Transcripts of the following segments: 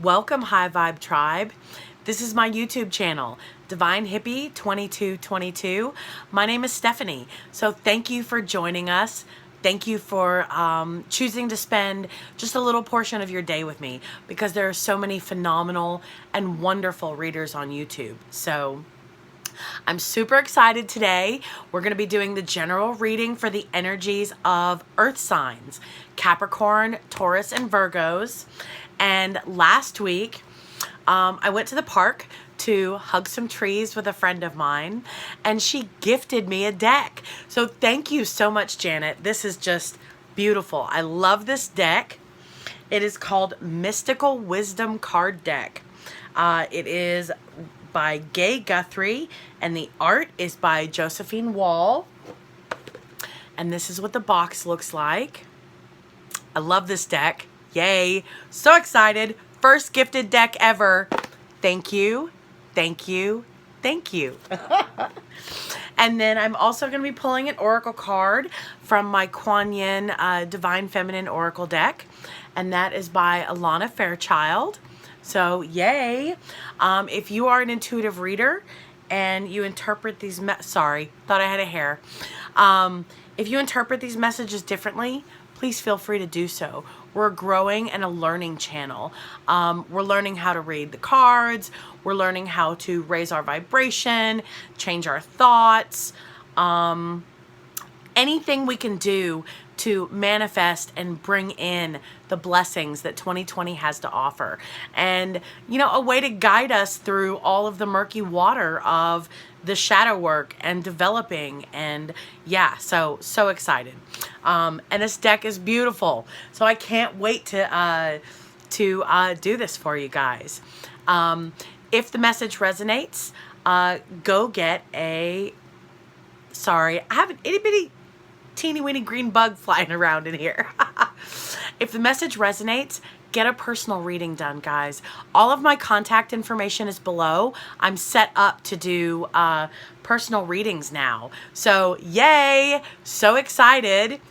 Welcome, High Vibe Tribe. This is my YouTube channel, Divine Hippie 2222. My name is Stephanie. So thank you for joining us. Thank you for choosing to spend just a little portion of your day with me, because there are so many phenomenal and wonderful readers on YouTube. So I'm super excited today. We're going to be doing the general reading for the energies of earth signs, Capricorn, Taurus, and Virgos. And last week, I went to the park to hug some trees with a friend of mine, and she gifted me a deck. So thank you so much, Janet. This is just beautiful. I love this deck. It is called Mystical Wisdom Card Deck. It is by Gay Guthrie, and the art is by Josephine Wall. And this is what the box looks like. I love this deck. Yay. So excited. First gifted deck ever. Thank you. Thank you. Thank you. And then I'm also going to be pulling an oracle card from my Kuan Yin Divine Feminine Oracle deck. And that is by Alana Fairchild. So yay. If you are an intuitive reader and you interpret these, sorry, thought I had a hair. If you interpret these messages differently, please feel free to do so. We're growing and a learning channel. We're learning how to read the cards. We're learning how to raise our vibration, change our thoughts. Anything we can do to manifest and bring in the blessings that 2020 has to offer. And, you know, a way to guide us through all of the murky water of the shadow work and developing. And yeah, so excited. And this deck is beautiful. So I can't wait to do this for you guys. If the message resonates, go get a, sorry, I have an itty bitty teeny weeny green bug flying around in here. If the message resonates, get a personal reading done, guys. All of my contact information is below. I'm set up to do personal readings now. So yay, so excited.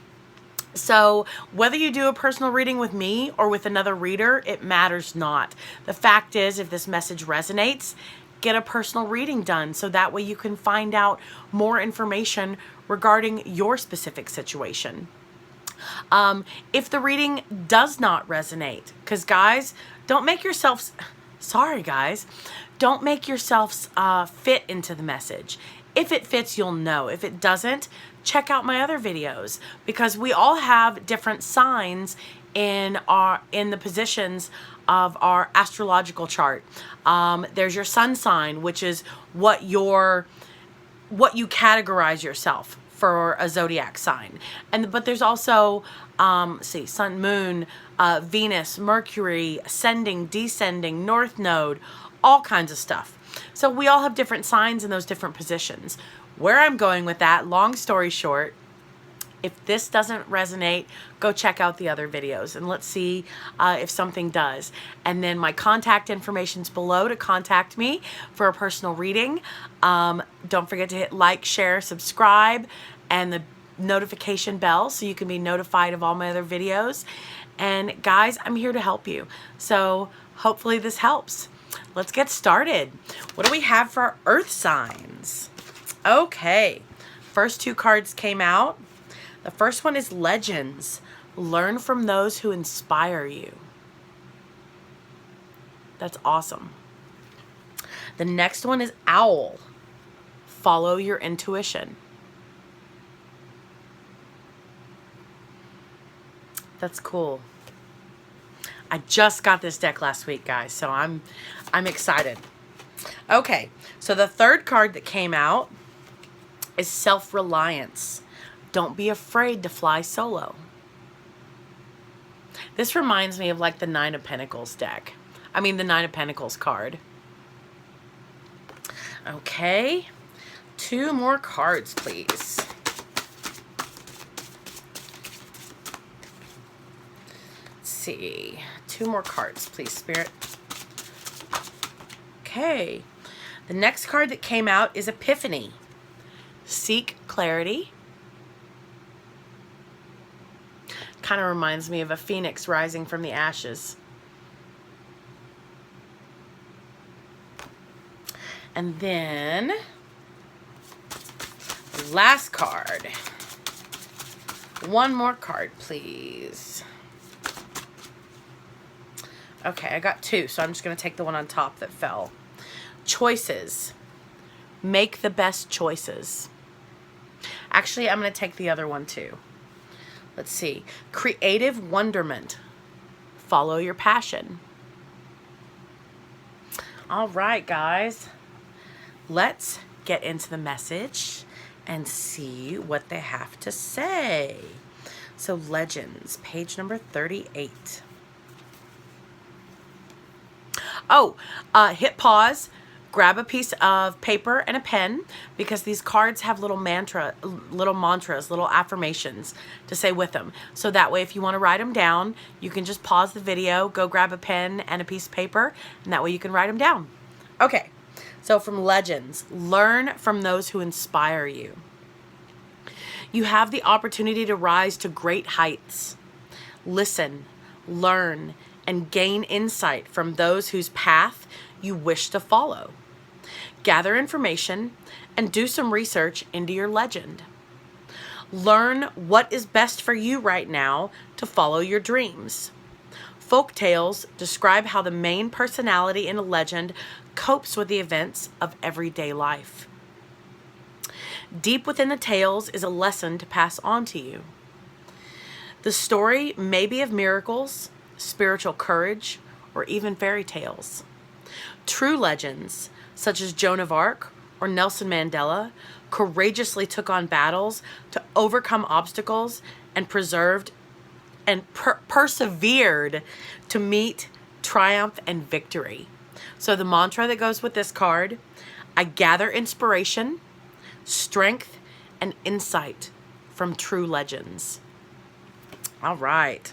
So whether you do a personal reading with me or with another reader, it matters not. The fact is, if this message resonates, get a personal reading done so that way you can find out more information regarding your specific situation. If the reading does not resonate, because guys, don't make yourselves, sorry guys, don't make yourselves fit into the message. If it fits, you'll know. If it doesn't, check out my other videos, because we all have different signs in the positions of our astrological chart. There's your sun sign, which is what you categorize yourself for a zodiac sign. But there's also sun, moon, Venus, Mercury, ascending, descending, north node, all kinds of stuff. So we all have different signs in those different positions. Where I'm going with that, long story short, if this doesn't resonate, go check out the other videos and let's see if something does. And then my contact information's below to contact me for a personal reading. Don't forget to hit like, share, subscribe, and the notification bell so you can be notified of all my other videos. And guys, I'm here to help you. So hopefully this helps. Let's get started. What do we have for our earth signs? Okay, first two cards came out. The first one is Legends. Learn from those who inspire you. That's awesome. The next one is Owl. Follow your intuition. That's cool. I just got this deck last week, guys, so I'm excited. Okay, so the third card that came out is Self-Reliance. Don't be afraid to fly solo. This reminds me of like the Nine of Pentacles deck. I mean the Nine of Pentacles card. Okay, two more cards, please. Let's see, two more cards, please, Spirit. Okay, the next card that came out is Epiphany. Seek clarity. Kind of reminds me of a phoenix rising from the ashes. And then last card. One more card, please. Okay, I got two, so I'm just going to take the one on top that fell. Choices. Make the best choices. Actually, I'm going to take the other one too. Let's see. Creative wonderment. Follow your passion. All right, guys. Let's get into the message and see what they have to say. So, Legends, page number 38. Oh, hit pause, grab a piece of paper and a pen, because these cards have little mantras, little affirmations to say with them. So that way, if you want to write them down, you can just pause the video, go grab a pen and a piece of paper, and that way you can write them down. Okay, so from Legends, learn from those who inspire you. You have the opportunity to rise to great heights. Listen, learn, and gain insight from those whose path you wish to follow. Gather information and do some research into your legend. Learn what is best for you right now to follow your dreams. Folk tales describe how the main personality in a legend copes with the events of everyday life. Deep within the tales is a lesson to pass on to you. The story may be of miracles, spiritual courage, or even fairy tales. True legends, such as Joan of Arc or Nelson Mandela, courageously took on battles to overcome obstacles and persevered to meet triumph and victory. So the mantra that goes with this card: I gather inspiration, strength, and insight from true legends. All right.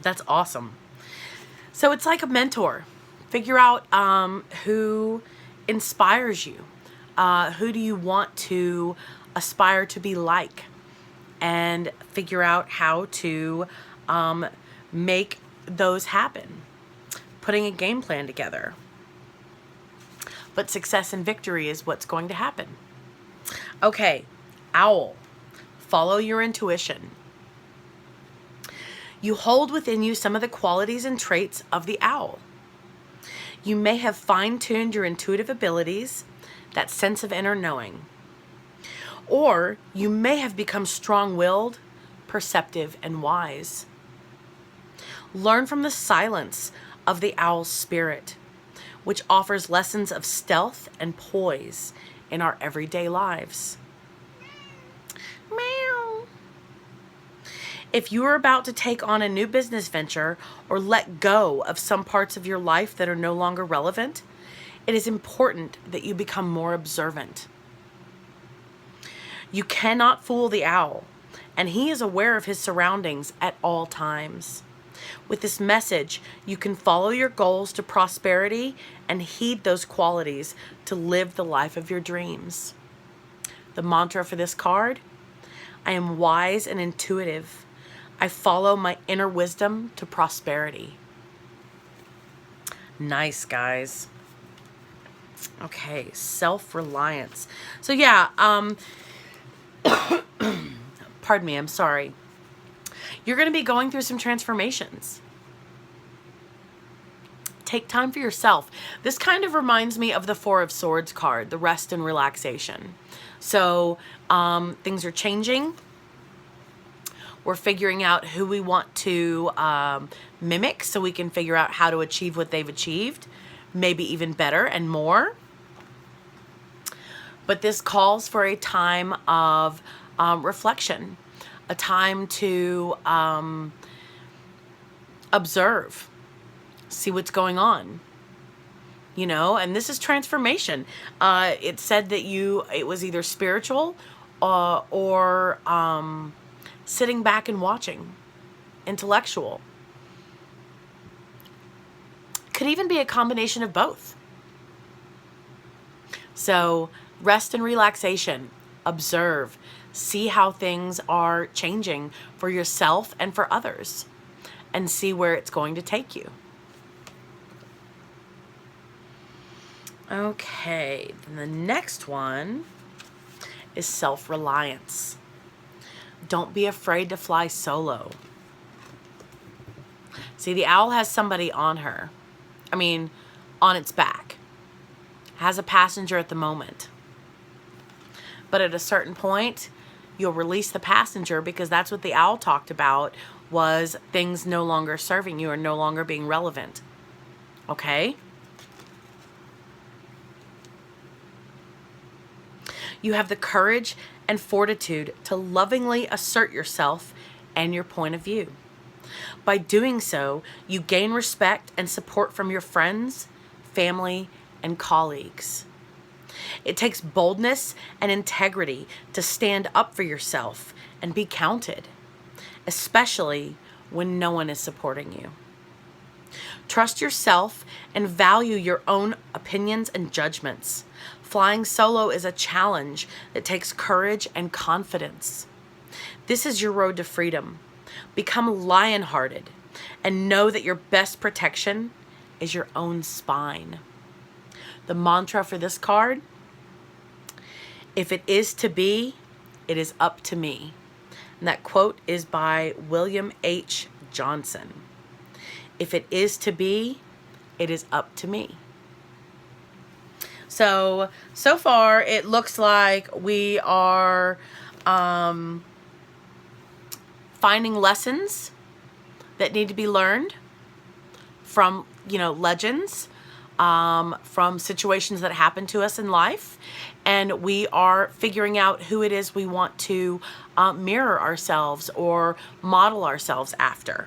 That's awesome. So it's like a mentor. Figure out who inspires you. Who do you want to aspire to be like? And figure out how to make those happen. Putting a game plan together. But success and victory is what's going to happen. Okay, Owl. Follow your intuition. You hold within you some of the qualities and traits of the owl. You may have fine-tuned your intuitive abilities, that sense of inner knowing. Or you may have become strong-willed, perceptive, and wise. Learn from the silence of the owl's spirit, which offers lessons of stealth and poise in our everyday lives. Meow. If you are about to take on a new business venture or let go of some parts of your life that are no longer relevant, it is important that you become more observant. You cannot fool the owl, and he is aware of his surroundings at all times. With this message, you can follow your goals to prosperity and heed those qualities to live the life of your dreams. The mantra for this card: I am wise and intuitive. I follow my inner wisdom to prosperity. Nice, guys. Okay, self-reliance. So yeah, pardon me, I'm sorry. You're going to be going through some transformations. Take time for yourself. This kind of reminds me of the Four of Swords card, the rest and relaxation. So things are changing. We're figuring out who we want to mimic so we can figure out how to achieve what they've achieved, maybe even better and more. But this calls for a time of reflection, a time to observe, see what's going on. You know, and this is transformation. It said that it was either spiritual or sitting back and watching, intellectual. Could even be a combination of both. So rest and relaxation, observe, see how things are changing for yourself and for others, and see where it's going to take you. Okay, then the next one is self-reliance. Don't be afraid to fly solo. See, the owl has somebody on her. On its back. Has a passenger at the moment. But at a certain point, you'll release the passenger, because that's what the owl talked about, was things no longer serving you or no longer being relevant. Okay? You have the courage and fortitude to lovingly assert yourself and your point of view. By doing so, you gain respect and support from your friends, family, and colleagues. It takes boldness and integrity to stand up for yourself and be counted, especially when no one is supporting you. Trust yourself and value your own opinions and judgments. Flying solo is a challenge that takes courage and confidence. This is your road to freedom. Become lion-hearted and know that your best protection is your own spine. The mantra for this card: if it is to be, it is up to me. And that quote is by William H. Johnson. If it is to be, it is up to me. So far it looks like we are finding lessons that need to be learned from, legends, from situations that happen to us in life. And we are figuring out who it is we want to mirror ourselves or model ourselves after.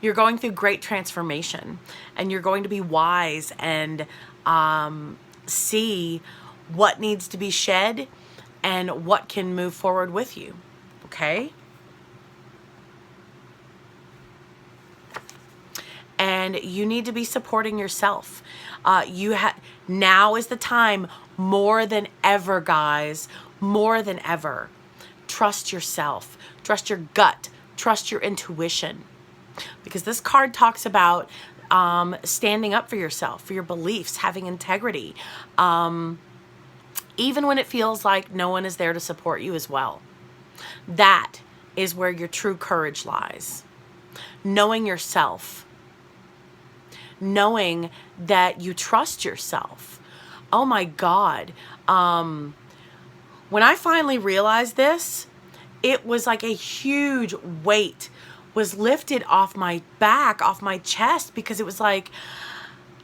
You're going through great transformation, and you're going to be wise and see what needs to be shed and what can move forward with you. Okay? And you need to be supporting yourself. Now is the time, more than ever, guys, more than ever. Trust yourself. Trust your gut. Trust your intuition. Because this card talks about standing up for yourself, for your beliefs, having integrity, even when it feels like no one is there to support you as well. That is where your true courage lies. Knowing yourself. Knowing that you trust yourself. Oh my God. When I finally realized this, it was like a huge weight was lifted off my back, off my chest, because it was like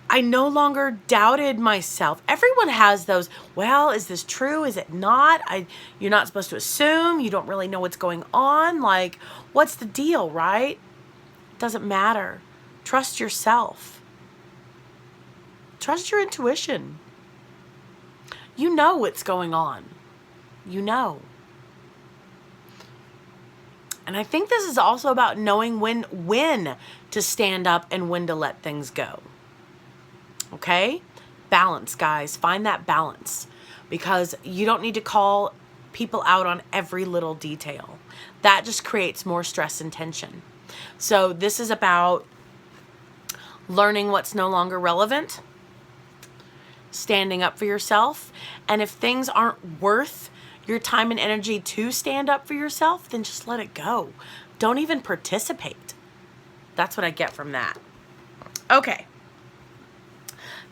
I no longer doubted myself. Everyone has those, well, is this true? Is it not? You're not supposed to assume. You don't really know what's going on. Like, what's the deal, right? It doesn't matter. Trust yourself. Trust your intuition. You know what's going on. You know. And I think this is also about knowing when to stand up and when to let things go. Okay? Balance, guys. Find that balance. Because you don't need to call people out on every little detail. That just creates more stress and tension. So this is about learning what's no longer relevant, standing up for yourself, and if things aren't worth your time and energy to stand up for yourself, then just let it go. Don't even participate. That's what I get from that. Okay.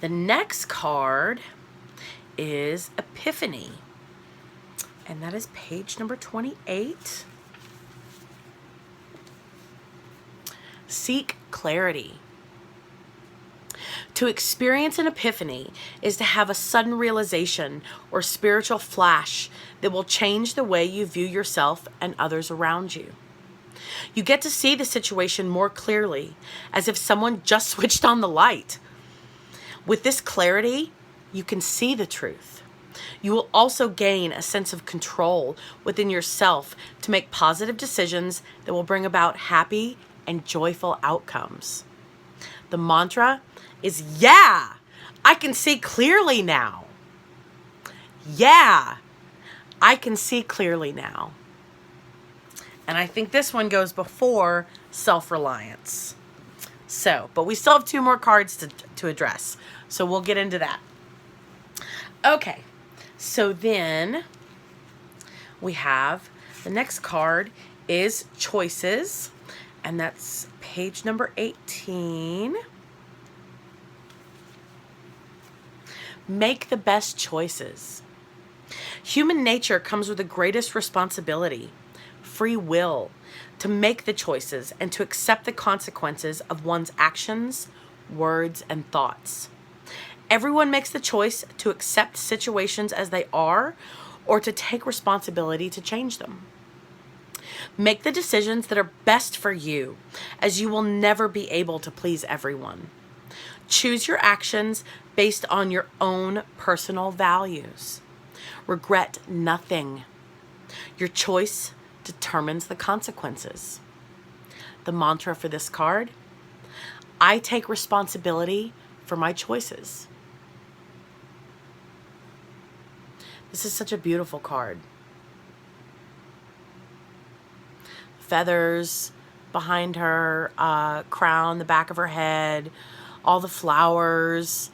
The next card is Epiphany. And that is page number 28. Seek clarity. To experience an epiphany is to have a sudden realization or spiritual flash that will change the way you view yourself and others around you. You get to see the situation more clearly, as if someone just switched on the light. With this clarity, you can see the truth. You will also gain a sense of control within yourself to make positive decisions that will bring about happy and joyful outcomes. The mantra is, yeah, I can see clearly now. Yeah, I can see clearly now. And I think this one goes before self-reliance. So, but we still have 2 more cards to address. So we'll get into that. Okay, so then we have the next card is choices, and that's page number 18. Make the best choices. Human nature comes with the greatest responsibility, free will, to make the choices and to accept the consequences of one's actions, words, and thoughts. Everyone makes the choice to accept situations as they are or to take responsibility to change them. Make the decisions that are best for you, as you will never be able to please everyone. Choose your actions based on your own personal values. Regret nothing. Your choice determines the consequences. The mantra for this card: I take responsibility for my choices. This is such a beautiful card. Feathers behind her crown, the back of her head, all the flowers.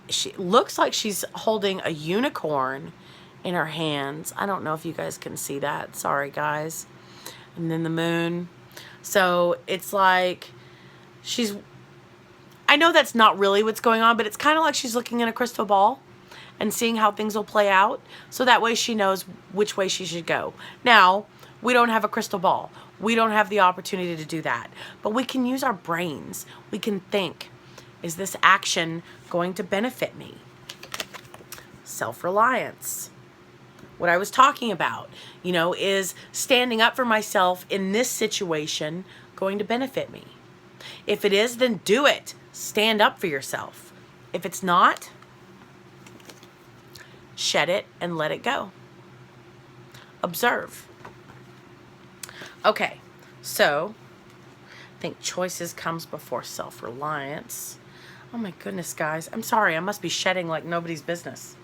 She looks like she's holding a unicorn in her hands. I don't know if you guys can see that. Sorry, guys. And then the moon. So it's like she's... I know that's not really what's going on, but it's kind of like she's looking in a crystal ball and seeing how things will play out. So that way she knows which way she should go. Now, we don't have a crystal ball. We don't have the opportunity to do that. But we can use our brains. We can think, is this action going to benefit me? Self-reliance. What I was talking about, you know, is standing up for myself in this situation going to benefit me? If it is, then do it. Stand up for yourself. If it's not, shed it and let it go. Observe. Okay, so I think choices comes before self-reliance. Oh my goodness, guys. I'm sorry. I must be shedding like nobody's business.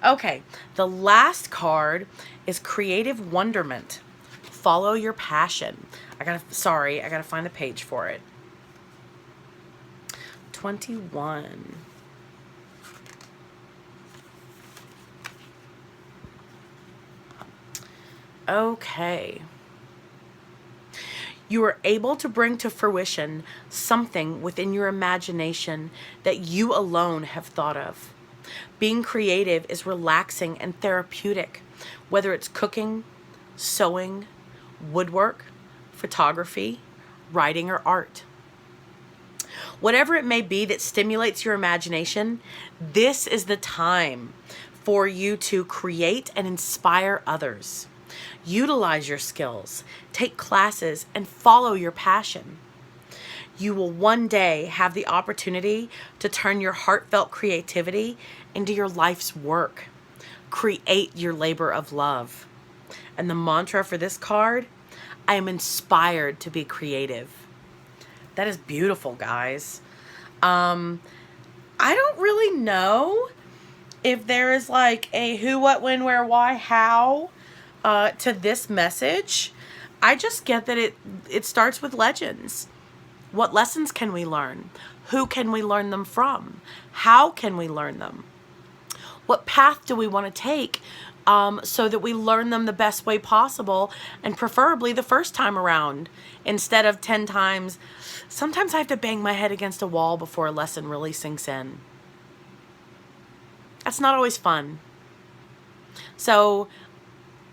Okay, the last card is creative wonderment. Follow your passion. I gotta find the page for it. 21. Okay. You are able to bring to fruition something within your imagination that you alone have thought of. Being creative is relaxing and therapeutic, whether it's cooking, sewing, woodwork, photography, writing, or art. Whatever it may be that stimulates your imagination, this is the time for you to create and inspire others. Utilize your skills, take classes, and follow your passion. You will one day have the opportunity to turn your heartfelt creativity into your life's work. Create your labor of love. And the mantra for this card: I am inspired to be creative. That is beautiful, guys. I don't really know if there is like a who, what, when, where, why, how to this message. I just get that it starts with legends. What lessons can we learn? Who can we learn them from? How can we learn them? What path do we want to take so that we learn them the best way possible, and preferably the first time around instead of 10 times. Sometimes I have to bang my head against a wall before a lesson really sinks in. That's not always fun. So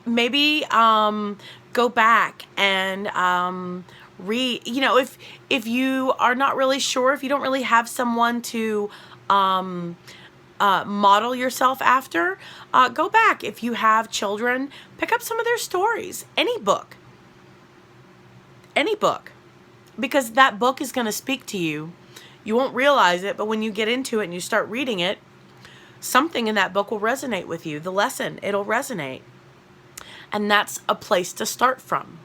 maybe go back and read. You know, if you are not really sure, if you don't really have someone to model yourself after, go back. If you have children, pick up some of their stories. Any book, because that book is going to speak to you. You won't realize it, but when you get into it and you start reading it, something in that book will resonate with you. The lesson, it'll resonate. And that's a place to start from.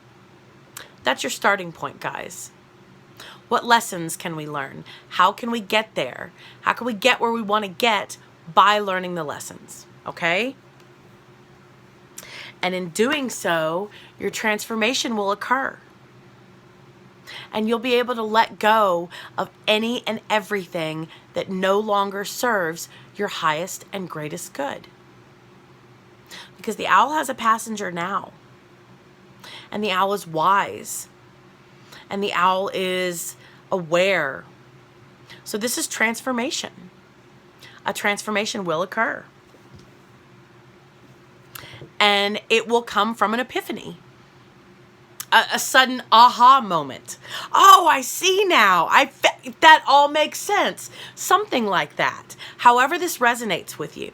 That's your starting point, guys. What lessons can we learn? How can we get there? How can we get where we want to get by learning the lessons? Okay? And in doing so, your transformation will occur. And you'll be able to let go of any and everything that no longer serves your highest and greatest good. Because the owl has a passenger now. And the owl is wise. And the owl is aware. So this is transformation. A transformation will occur. And it will come from an epiphany. A sudden aha moment. Oh, I see now. That all makes sense. Something like that. However this resonates with you,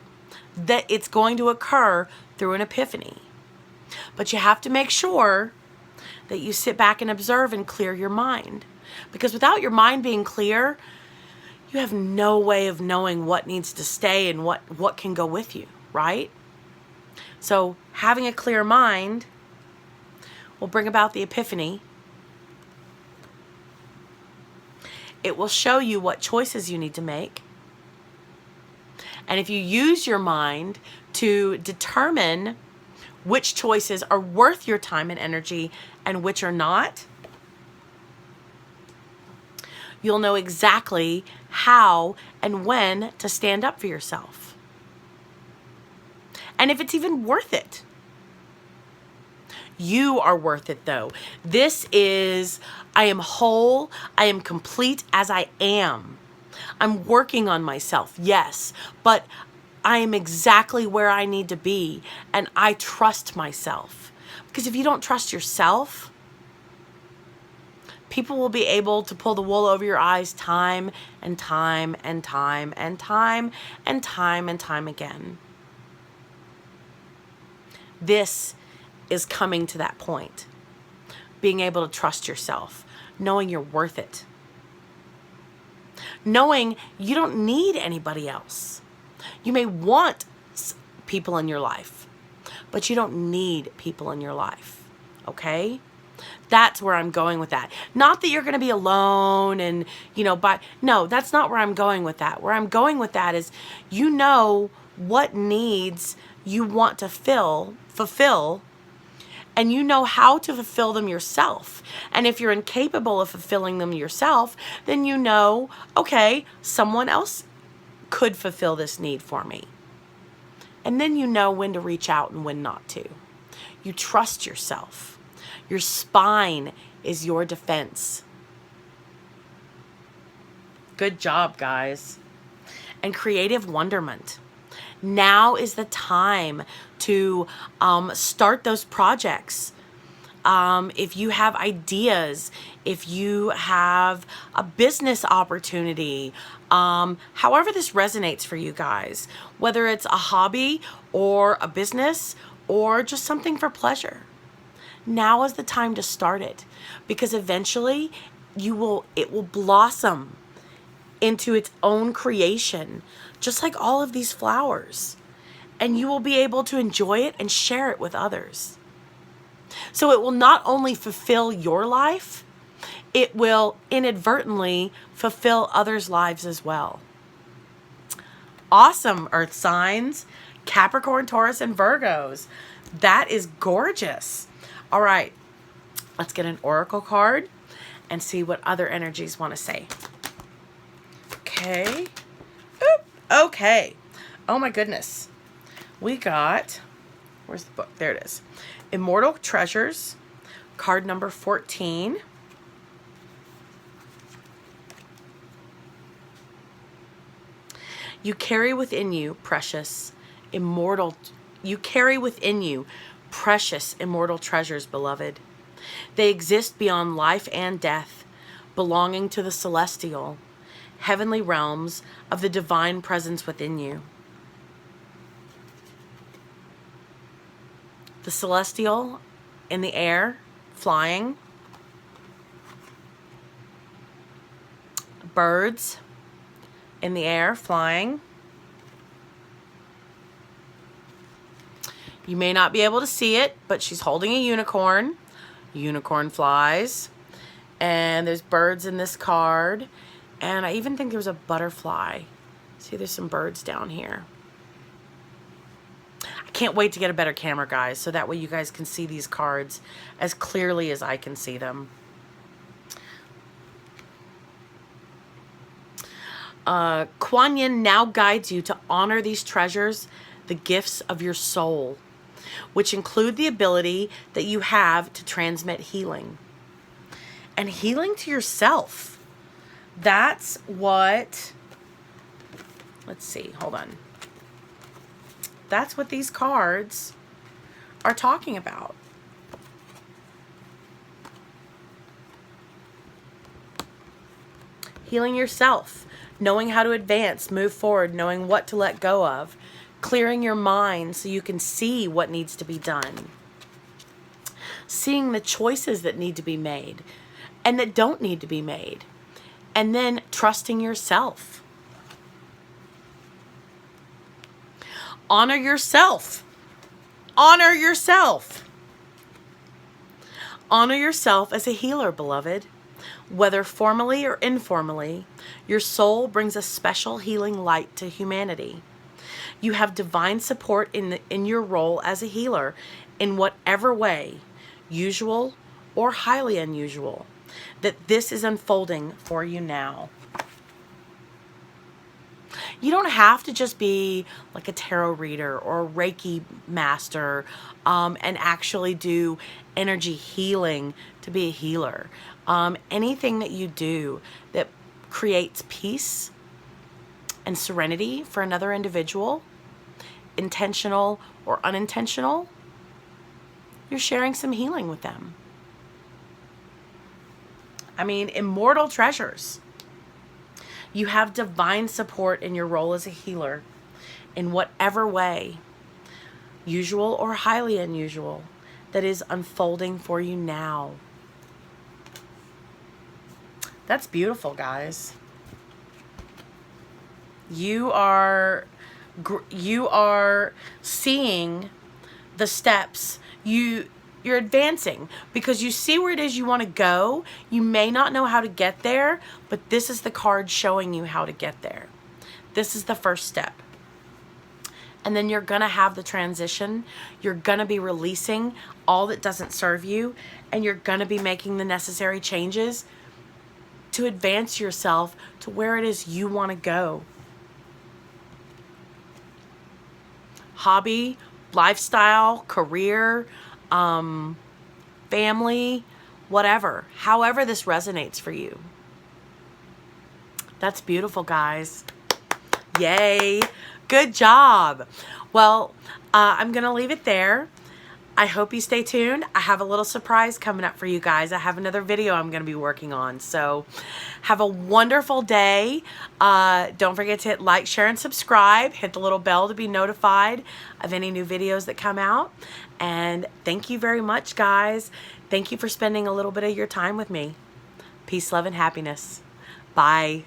that it's going to occur through an epiphany. But you have to make sure that you sit back and observe and clear your mind. Because without your mind being clear, you have no way of knowing what needs to stay and what can go with you, right? So having a clear mind will bring about the epiphany. It will show you what choices you need to make. And if you use your mind to determine which choices are worth your time and energy and which are not, you'll know exactly how and when to stand up for yourself. And if it's even worth it. You are worth it though. This is, I am whole, I am complete as I am. I'm working on myself, yes, but I am exactly where I need to be and I trust myself. Because if you don't trust yourself, people will be able to pull the wool over your eyes time and time and time and time and time and time again. This is coming to that point. Being able to trust yourself, knowing you're worth it. Knowing you don't need anybody else. You may want people in your life, but you don't need people in your life, okay? That's where I'm going with that. Not that you're going to be alone and, no, that's not where I'm going with that. Where I'm going with that is, you know what needs you want to fulfill, and you know how to fulfill them yourself. And if you're incapable of fulfilling them yourself, then you know, okay, someone else could fulfill this need for me. And then you know when to reach out and when not to. You trust yourself. Your spine is your defense. Good job, guys. And creative wonderment. Now is the time to start those projects. If you have ideas, if you have a business opportunity, however this resonates for you guys, whether it's a hobby or a business or just something for pleasure, now is the time to start it, because eventually it will blossom into its own creation, just like all of these flowers. And you will be able to enjoy it and share it with others. So it will not only fulfill your life, it will inadvertently fulfill others' lives as well. Awesome, Earth signs, Capricorn, Taurus, and Virgos. That is gorgeous. All right, let's get an oracle card and see what other energies want to say. Okay. Oop. Okay. Oh my goodness. We got, where's the book? There it is. Immortal Treasures, card number 14. You carry within you precious, immortal treasures, beloved. They exist beyond life and death, belonging to the celestial, heavenly realms of the divine presence within you. The celestial in the air, flying. Birds in the air, flying. You may not be able to see it, but she's holding a unicorn. Unicorn flies. And there's birds in this card. And I even think there's a butterfly. See, there's some birds down here. I can't wait to get a better camera, guys, so that way you guys can see these cards as clearly as I can see them. Kuan Yin now guides you to honor these treasures, the gifts of your soul, which include the ability that you have to transmit healing. And healing to yourself. That's what, let's see, hold on. That's what these cards are talking about. Healing yourself, knowing how to advance, move forward, knowing what to let go of, clearing your mind so you can see what needs to be done, seeing the choices that need to be made and that don't need to be made, and then trusting yourself. Honor yourself. Honor yourself. Honor yourself as a healer, beloved. Whether formally or informally, your soul brings a special healing light to humanity. You have divine support in your role as a healer in whatever way, usual or highly unusual, that this is unfolding for you now. You don't have to just be like a tarot reader or a Reiki master and actually do energy healing to be a healer. Anything that you do that creates peace and serenity for another individual, intentional or unintentional, you're sharing some healing with them. I mean, immortal treasures. You have divine support in your role as a healer in whatever way, usual or highly unusual, that is unfolding for you now. That's beautiful, guys. You are seeing the steps. You're advancing because you see where it is you want to go. You may not know how to get there, but this is the card showing you how to get there. This is the first step. And then you're going to have the transition. You're going to be releasing all that doesn't serve you, and you're going to be making the necessary changes to advance yourself to where it is you want to go. Hobby, lifestyle, career, family, whatever. However this resonates for you. That's beautiful, guys. Yay. Good job. Well, I'm going to leave it there. I hope you stay tuned. I have a little surprise coming up for you guys. I have another video I'm going to be working on. So have a wonderful day. Don't forget to hit like, share, and subscribe. Hit the little bell to be notified of any new videos that come out. And thank you very much, guys. Thank you for spending a little bit of your time with me. Peace, love, and happiness. Bye.